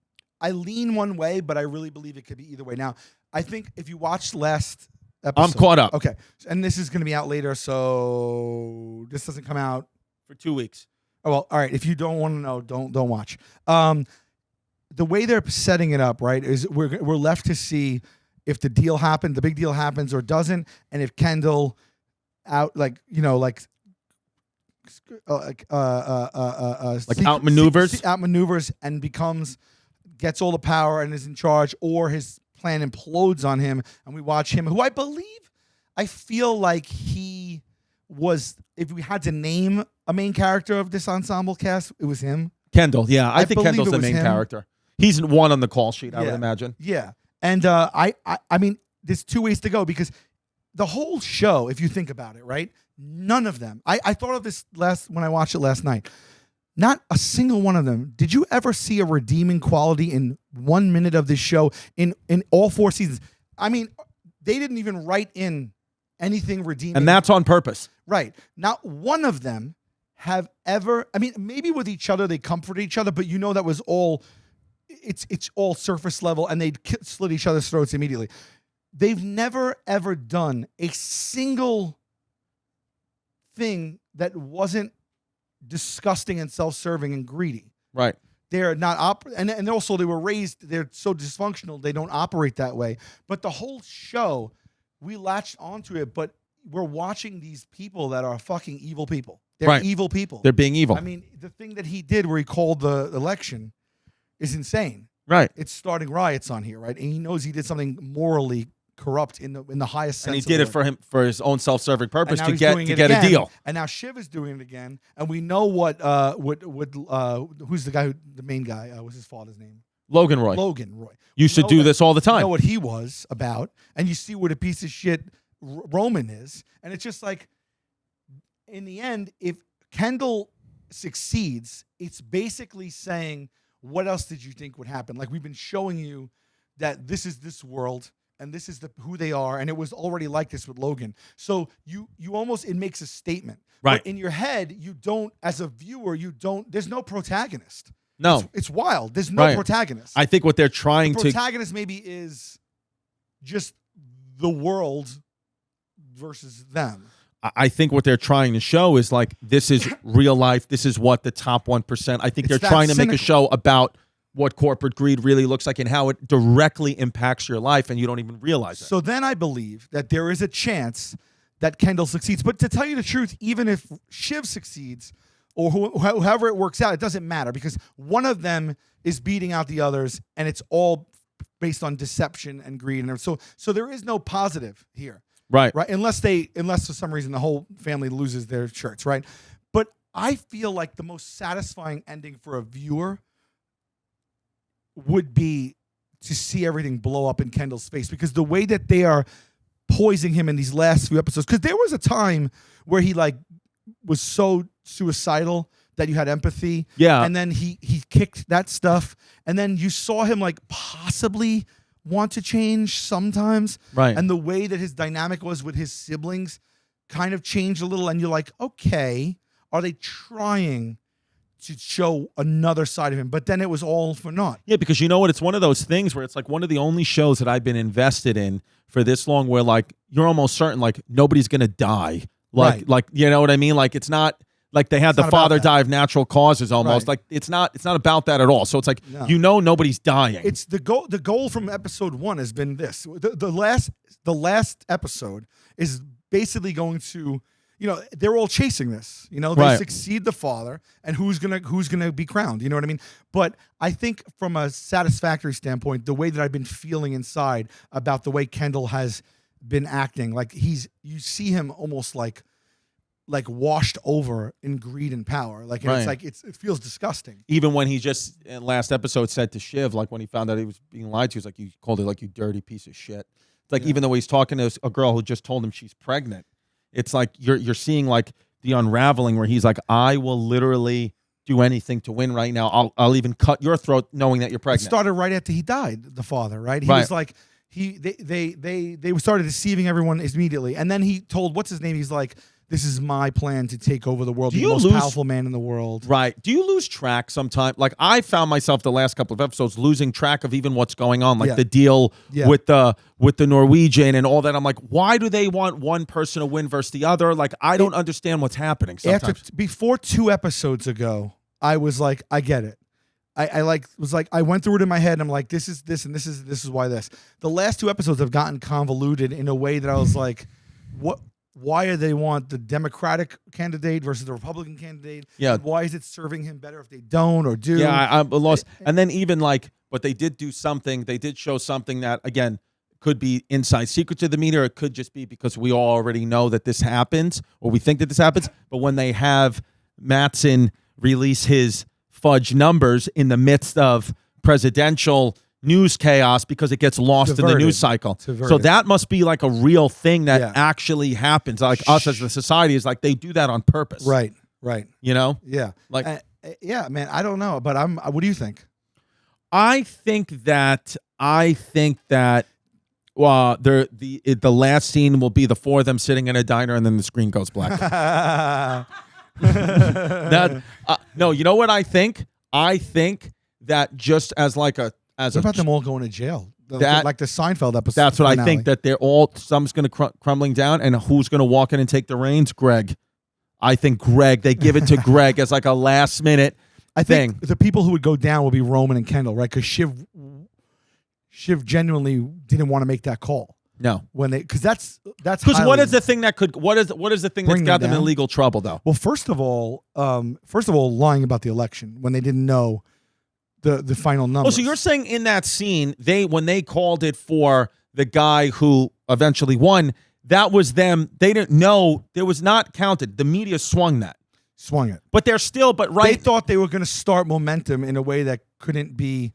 I lean one way, but I really believe it could be either way. Now, I think if you watched last episode, I'm caught up. Okay, and this is going to be out later, so this doesn't come out For 2 weeks. Oh, well, all right. If you don't want to know, don't watch. The way they're setting it up, right, is we're left to see if the deal happened, the big deal happens or doesn't, and if Kendall outmaneuvers and gets all the power and is in charge, or his plan implodes on him, and we watch him, who I feel like he was. If we had to name a main character of this ensemble cast, it was him. Kendall, yeah. I think believe Kendall's it the was main him. character. He's one on the call sheet, I Yeah. would imagine. Yeah. And I mean, there's two ways to go, because the whole show, if you think about it, right? None of them. I thought of this when I watched it last night. Not a single one of them. Did you ever see a redeeming quality in 1 minute of this show in all 4 seasons? I mean, they didn't even write in anything redeeming. And that's on purpose. Right. Not one of them have ever, I mean, maybe with each other, they comfort each other, but that was all, it's all surface level, and they'd slit each other's throats immediately. They've never, ever done a single thing that wasn't disgusting and self-serving and greedy. Right. They're not and also they were raised, they're so dysfunctional, they don't operate that way. But the whole show, we latched onto it, but we're watching these people that are fucking evil people. They're Right. evil people. They're being evil. I mean, the thing that he did where he called the election is insane. Right. It's starting riots on here, right? And he knows he did something morally corrupt in the highest sense. And he of did the it word. for his own self-serving purpose And now to he's get doing it a again. deal. And now Shiv is doing it again, and we know who's the guy the main guy? What's his father's name? Logan Roy Logan Roy. used to know do that- this all the You time. know what he was about, and you see what a piece of shit Roman is, and it's just like, in the end, if Kendall succeeds, it's basically saying, what else did you think would happen? Like, we've been showing you that this is this world, and this is who they are, and it was already like this with Logan. So you almost, it makes a statement. Right. But in your head, you don't, as a viewer, there's no protagonist. No. It's wild. There's no Right. protagonist. I think what they're trying The to protagonist maybe is just the world versus them. I think what they're trying to show is like, this is real life. This is what the top 1%. I think It's they're that trying to make a cynical. show about what corporate greed really looks like and how it directly impacts your life, and you don't even realize it. So then I believe that there is a chance that Kendall succeeds. But to tell you the truth, even if Shiv succeeds or however it works out, it doesn't matter, because one of them is beating out the others, and it's all based on deception and greed. And so there is no positive here. Right. Right. Unless for some reason the whole family loses their shirts. Right. But I feel like the most satisfying ending for a viewer would be to see everything blow up in Kendall's face, because the way that they are poising him in these last few episodes, because there was a time where he like was so suicidal that you had empathy. Yeah. And then he kicked that stuff. And then you saw him like possibly want to change sometimes. Right. And the way that his dynamic was with his siblings kind of changed a little. And you're like, okay, are they trying to show another side of him? But then it was all for naught. Yeah, because you know what? It's one of those things where it's like one of the only shows that I've been invested in for this long where like you're almost certain like nobody's going to die. Like, you know what I mean? Like it's not like they had the father die of natural causes almost. Right. Like it's not about that at all. So it's like, nobody's dying. It's the goal from episode 1 has been this. The last episode is basically going to, they're all chasing this. They succeed the father, and who's gonna be crowned. You know what I mean? But I think from a satisfactory standpoint, the way that I've been feeling inside about the way Kendall has been acting, like you see him almost like washed over in greed and power. Like, and it's like it feels disgusting. Even when he just in last episode said to Shiv, like when he found out he was being lied to, he was like, you called it like you dirty piece of shit. It's like even though he's talking to a girl who just told him she's pregnant, it's like you're seeing like the unraveling where he's like, I will literally do anything to win right now. I'll even cut your throat knowing that you're pregnant. It started right after he died, the father, right? He was like they started deceiving everyone immediately. And then he told what's his name? He's like, this is my plan to take over the world, be the most powerful man in the world. Right. Do you lose track sometime? Like I found myself the last couple of episodes losing track of even what's going on, like the deal with the Norwegian and all that. I'm like, why do they want one person to win versus the other? Like I don't understand what's happening sometimes. Before 2 episodes ago, I was like, I get it. I went through it in my head and I'm like, this is this and this is why this. The last 2 episodes have gotten convoluted in a way that I was like, what? Why do they want the Democratic candidate versus the Republican candidate? Yeah. And why is it serving him better if they don't or do? Yeah, I'm lost. And then even like, but they did do something. They did show something that, again, could be inside secret to the media. Or it could just be because we all already know that this happens or we think that this happens. But when they have Mattson release his fudge numbers in the midst of presidential news chaos because it gets lost in the news cycle. So that must be like a real thing that actually happens. Like us as the society is like they do that on purpose. Right. You know? Yeah. Like yeah, man, I don't know, but what do you think? I think that the last scene will be the 4 of them sitting in a diner and then the screen goes black. No, you know what I think? I think that just as like a what about them all going to jail? Like the Seinfeld episode. That's what I think, that they're all, some's going to crumbling down, and who's going to walk in and take the reins? Greg. I think Greg, they give it to Greg as like a last minute thing. Think the people who would go down will be Roman and Kendall, right? Because Shiv genuinely didn't want to make that call. No. Because that's because what is the thing that could, what is the thing that's got them in legal trouble though? Well, first of all, lying about the election when they didn't know the final numbers. Oh, so you're saying in that scene, when they called it for the guy who eventually won, that was them. They didn't know. It was not counted. The media swung it. But they're still, They thought they were going to start momentum in a way that couldn't be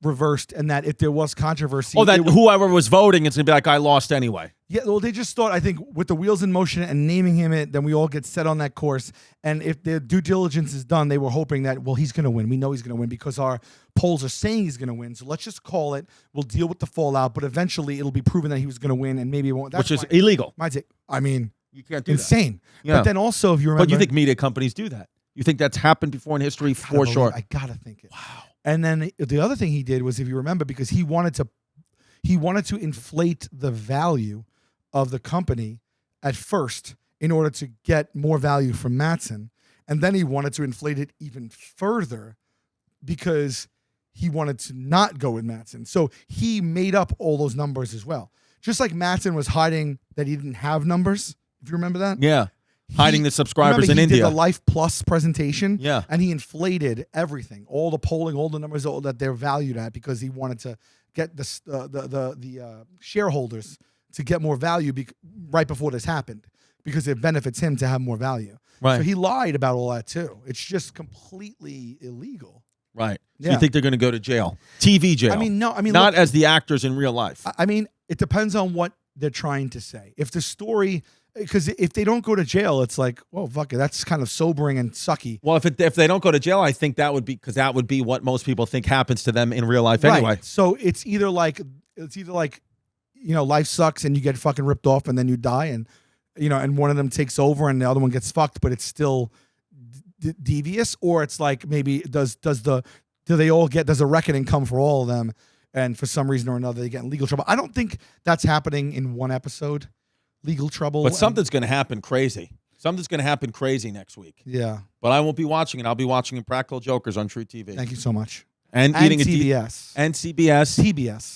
reversed, and that if there was controversy, whoever was voting is going to be like, I lost anyway. Yeah, well, they just thought, I think, with the wheels in motion and naming him it, then we all get set on that course. And if their due diligence is done, they were hoping that, well, he's going to win. We know he's going to win because our polls are saying he's going to win. So let's just call it. We'll deal with the fallout, but eventually it'll be proven that he was going to win, and maybe it won't. Which is illegal. I mean, you can't do insane. That. Yeah. But then also, if you remember, but you think media companies do that? You think that's happened before in history for sure? I gotta think it. Wow. And then the other thing he did was, if you remember, because he wanted to inflate the value of the company at first in order to get more value from Mattson, and then he wanted to inflate it even further because he wanted to not go with Mattson. So he made up all those numbers as well. Just like Mattson was hiding that he didn't have numbers, if you remember that. Yeah. Hiding the subscribers in India. He did the Life Plus presentation. Yeah. And he inflated everything, all the polling, all the numbers that they're valued at, because he wanted to get the shareholders to get more value right before this happened, because it benefits him to have more value. Right. So he lied about all that too. It's just completely illegal. Right. So Yeah. you think they're going to go to jail? TV jail. I mean, no. I mean, not look, as the actors in real life. I mean, it depends on what they're trying to say. If the story, because if they don't go to jail, it's like, well, fuck it, that's kind of sobering and sucky. Well, if they don't go to jail, I think that would be because that would be what most people think happens to them in real life anyway. Right. So it's either like life sucks and you get fucking ripped off and then you die and and one of them takes over and the other one gets fucked, but it's still devious, or it's like maybe does a reckoning come for all of them, and for some reason or another they get in legal trouble. I don't think that's happening in one episode. Legal trouble, but something's going to happen crazy. Something's going to happen crazy next week. Yeah, but I won't be watching it. I'll be watching Impractical Jokers on True TV. Thank you so much. And eating CBS. And CBS.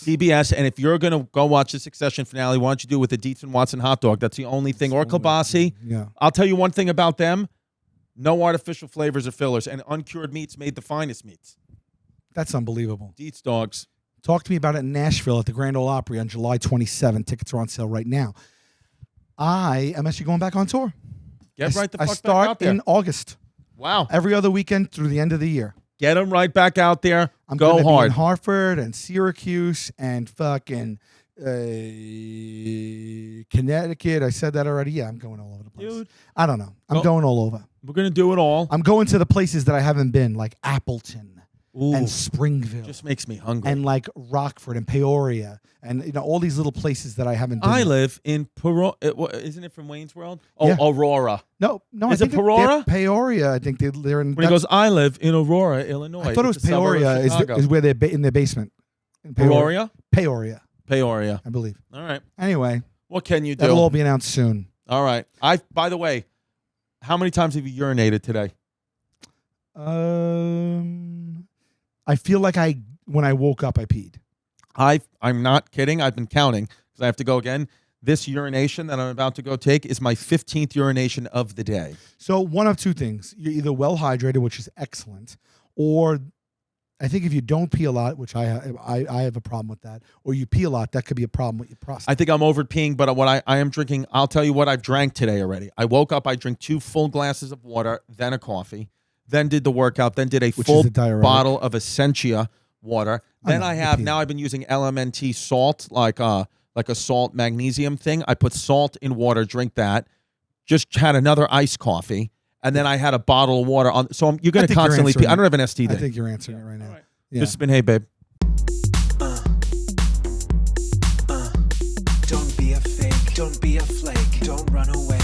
TBS. And if you're going to go watch the Succession finale, why don't you do it with a Dietz and Watson hot dog? That's the only thing. Or kielbasa. Yeah. I'll tell you one thing about them. No artificial flavors or fillers. And uncured meats made the finest meats. That's unbelievable. Dietz dogs. Talk to me about it in Nashville at the Grand Ole Opry on July 27. Tickets are on sale right now. I am actually going back on tour. Get right the fuck I back start out there. in August. Wow. Every other weekend through the end of the year. Get them right back out there. I'm Go gonna be hard. in Hartford and Syracuse and fucking Connecticut. I said that already. Yeah, I'm going all over the place. Dude. I don't know. I'm going all over. We're going to do it all. I'm going to the places that I haven't been, like Appleton and Springville. Just makes me hungry. And like Rockford and Peoria and all these little places that I haven't been. I live in Peoria. Isn't it from Wayne's World? Oh, Yeah. Aurora. No. Is I it think Peoria? Peoria. I think they're in. When he goes, I live in Aurora, Illinois. I thought it was It's a suburb of Peoria Chicago. is where they're in their basement. In Peoria? Peoria, Peoria. I believe. All right. Anyway, What can you do? that'll all be announced soon. All right. By the way, how many times have you urinated today? I feel like when I woke up, I peed. I'm not kidding. I've been counting because I have to go again. This urination that I'm about to go take is my 15th urination of the day. So one of two things: you're either well hydrated, which is excellent, or I think if you don't pee a lot, which I have a problem with that, or you pee a lot, that could be a problem with your prostate. I think I'm over peeing, but what I am drinking, I'll tell you what I've drank today already. I woke up, I drank 2 full glasses of water, then a coffee, then did the workout, then did a full bottle of Essentia water. Then now I've been using LMNT salt, like a salt magnesium thing. I put salt in water, drink that. Just had another iced coffee. And then I had a bottle of water on. So you're going to constantly pee. I don't have an STD. I think you're answering it right now. Right. Yeah. This has been Hey Babe. Don't be a fake, don't be a flake, don't run away.